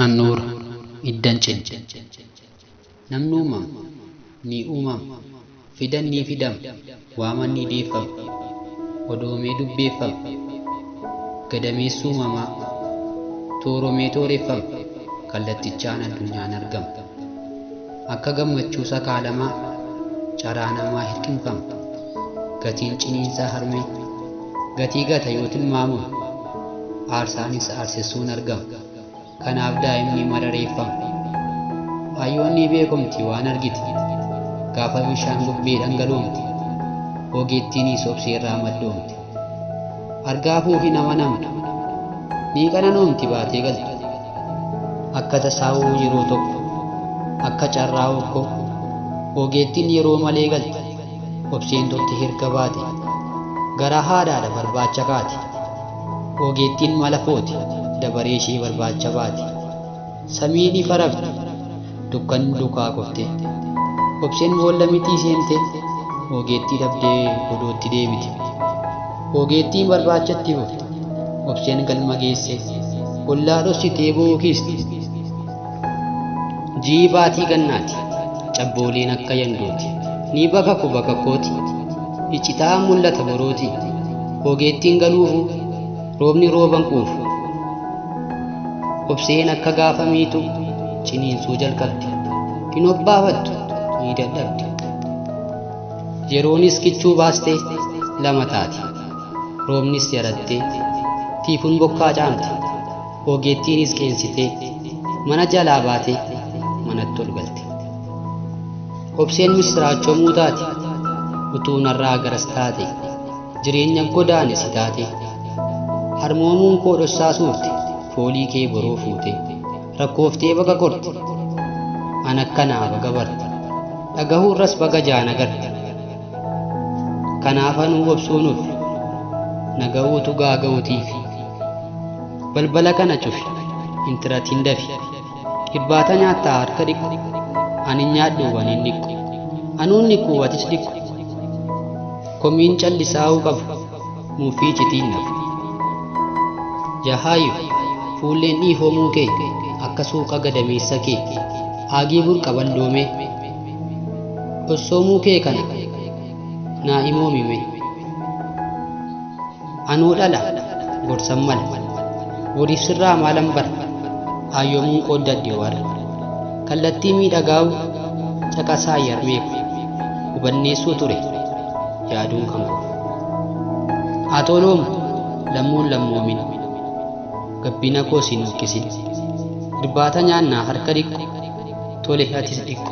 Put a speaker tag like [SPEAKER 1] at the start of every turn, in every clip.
[SPEAKER 1] An-Nuur Iddancin. Namni uumama ni uumama, fidan ni fidama, waaman ni deeffama, odoomee dubbeeffama, gadameessuu uumamaa, tooromee tooreffama, kallattichaan addunyaan argama. Akka gammachuu sakaalamaa, caraa namaa hirqinfama, gatiin ciniinsaa harmee, gatii gata yoo tilmaamu, aarsaanis aarsessuun argama. Kanaaf daa'imni marareeffama. Hayyoonni beekumti waan argiti, gaafa bishaan bubbee dhangaloomti, ogeettiinis obseerraa maddoomti. Argaafuu hin amanamtu, ni qananoomti baatee galti. Akka tasaa'uu yeroo tokko, akka carraa okkoo, ogeettiin yeroo malee galti. Obseen turte hirka baate, gara haadhaadha barbaacha kaate. Ogeettiin mala footi, dabaree ishee barbaacha baate. Samiin ifa rafte, dukkanni duukaa kufte. Obseen boolla mitii seente, ogeettii dhabdee godootti deebite. Ogeettiin barbaachatti bufte, obseen galma geesse, ollaa dhossitee bookiste. Ji'i baatii gannaati, cabbooleen akka yandooti, ni bakaku bakakkooti. Iccitaan mul'ata borooti, ogeettiin galuufu, roobni rooban quufu. Obseen akka gaafa miitu, ciniinsuu jalqabdi, hin obbaafattu, ni dadhabdi. Yeroonis kichuu baastee lama taati, roobnis yarattee, tiifuun bokkaa caamte. Ogeettiinis qeensitee, mana jalaa baatee, manatti ol galte. Obseen misiraachomuu taate, utuu narraa garas taate, jireenya godaanesi taate. Harmoomuun koo dhossaa suurte, foolii kee boroo fuute, rakkooftee baga korte. An akkanaa baga barte, dhagahuurras baga jaana garte. Kanaaf anuu obsuunuuf, naga'uutu gaaga'uutiifi. Balbala kana cufi, intiratiin dafi. Irbaata nyaattaa harka dhiqu, ani nyaadhu waan hin dhiqu. Anuun dhiqu watis dhiqu. Komiin callisaa'uu qabu, muufii citiin nafu. Jahaayu fuulleen dhiifamuu kee, akka suuqa gadameessa kee, haagii burqa balloomee. Ossoomuu kee kana naa imoomime. Anuu dhala gorsan mala, wariif sirraa maalan bara, hayyoomuun qooddadde warra. Kallattii miidhagaa'u caqasaa yarmeeku, hubanneessuu ture yaaduun kan koo. Haa toloomu lammuun lammoomin, gabbina koo siin ukkisin. Irbaata nyaannaa harka dhiqu, tole atis dhiqu.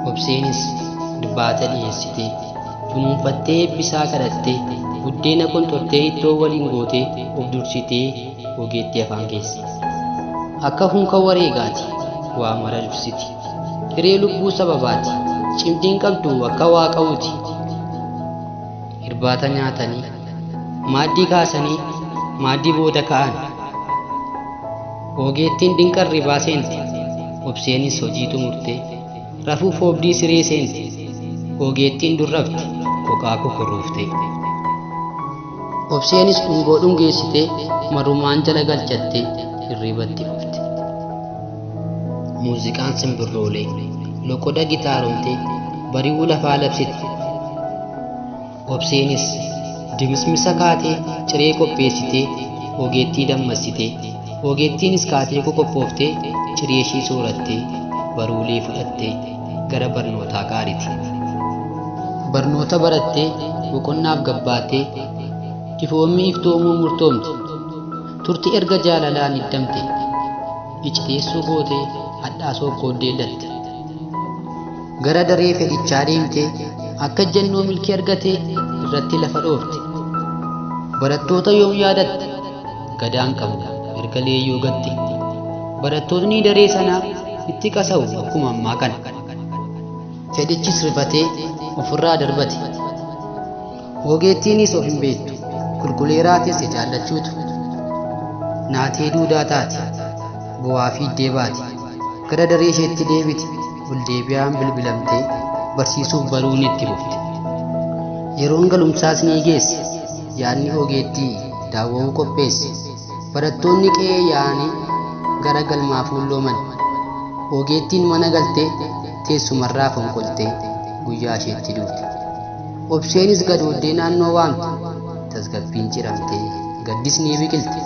[SPEAKER 1] Obseenis irbaata dhiyeessitee, kunuunfattee eebbisaa kadhattee, buddeena qonxortee ittoo waliin gootee of dursitee ogeettii afaan keesse. Akka hunka wareegaati waa mara ibsiti, hiree lubbuu sababaati, cimdiin qabdu akka waaqa'uuti. Irbaata nyaatanii, maaddii kaasanii, maaddii booda ka'an. Ogeettiin dinqarri ribaa seente, obseenis hojii xumurtee, rafuuf oobdii siree seente. Ogeettiin durrafte, kokaa kokorruufte. Obseenis dhungoo dhungeessitee, marumaan jala galchattee, hirribatti dhufte. Muuziqaan simbirroolee, loqoda gitaaromtee, bari'uu lafaa labsite. Obseenis dimismisa kaatee, ciree qopheessitee, ogeettii dammassitee. Ogeettiinis kaatee qoqqophooftee, ciree ishii soorattee, baruulee fudhattee, gara barnootaa qaariti. Barnoota barattee, boqonnaaf gabbaattee, ifoommi iftoomuu murtoomte. Turti erga jaalalaan iddamte, iciteessuu gootee, hadhaasoo kooddeellatte. Gara daree fedhichaa deemtee, akka jennoo milkii argatee, irratti lafa dhoofte. Barattoota yoom yaadatte, gadaan qabu erga leeyyoo gatte. Barattootni daree sanaa itti qasa'u akkuma ammaa kana. Fedhichis rifatee ofirraa darbate. Ogeettiinis of hin beektu, qulquleeraatis jaallachuutu. Naatee duudaa taati, bu'aa fiiddee baati. Gara daree isheetti deebiti, ol deebi'aan bilbilamtee, barsiisuuf baruun itti bufte. Yeroon galumsaas ni geesse, yaadni ogeettii daawwa'uu qopheesse. Barattoonni qe'ee yaa'anii gara galmaa fuullooman. Ogeettiin mana galtee teessumarraa fonqoltee guyyaa isheetti duute. Obseenis gadooddee naannoo waamte, tasgabbiin ciramtee gaddis ni biqilte.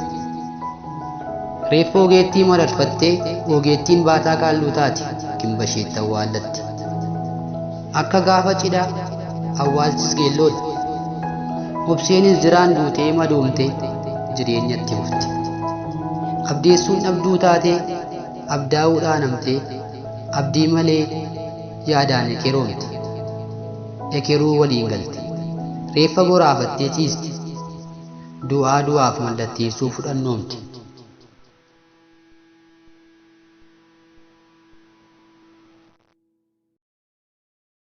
[SPEAKER 1] Reeffa ogeettii mararfattee ogeettiin baataa qaalluu taate kimba isheetti awwaallatti. Akka gaafa cidhaa awwaalchis geelloodha. Obseenis jiraan duutee madoomtee jireenyatti hufte. Abdeessuun dhabduu taatee abdaa'uudhaan hamtee abdii malee yaadaan ekeroomte. Ekeruu waliin galte. Reeffa boraafattee ciiste. Du'aa du'aaf mallatteessuu fudhannoomte.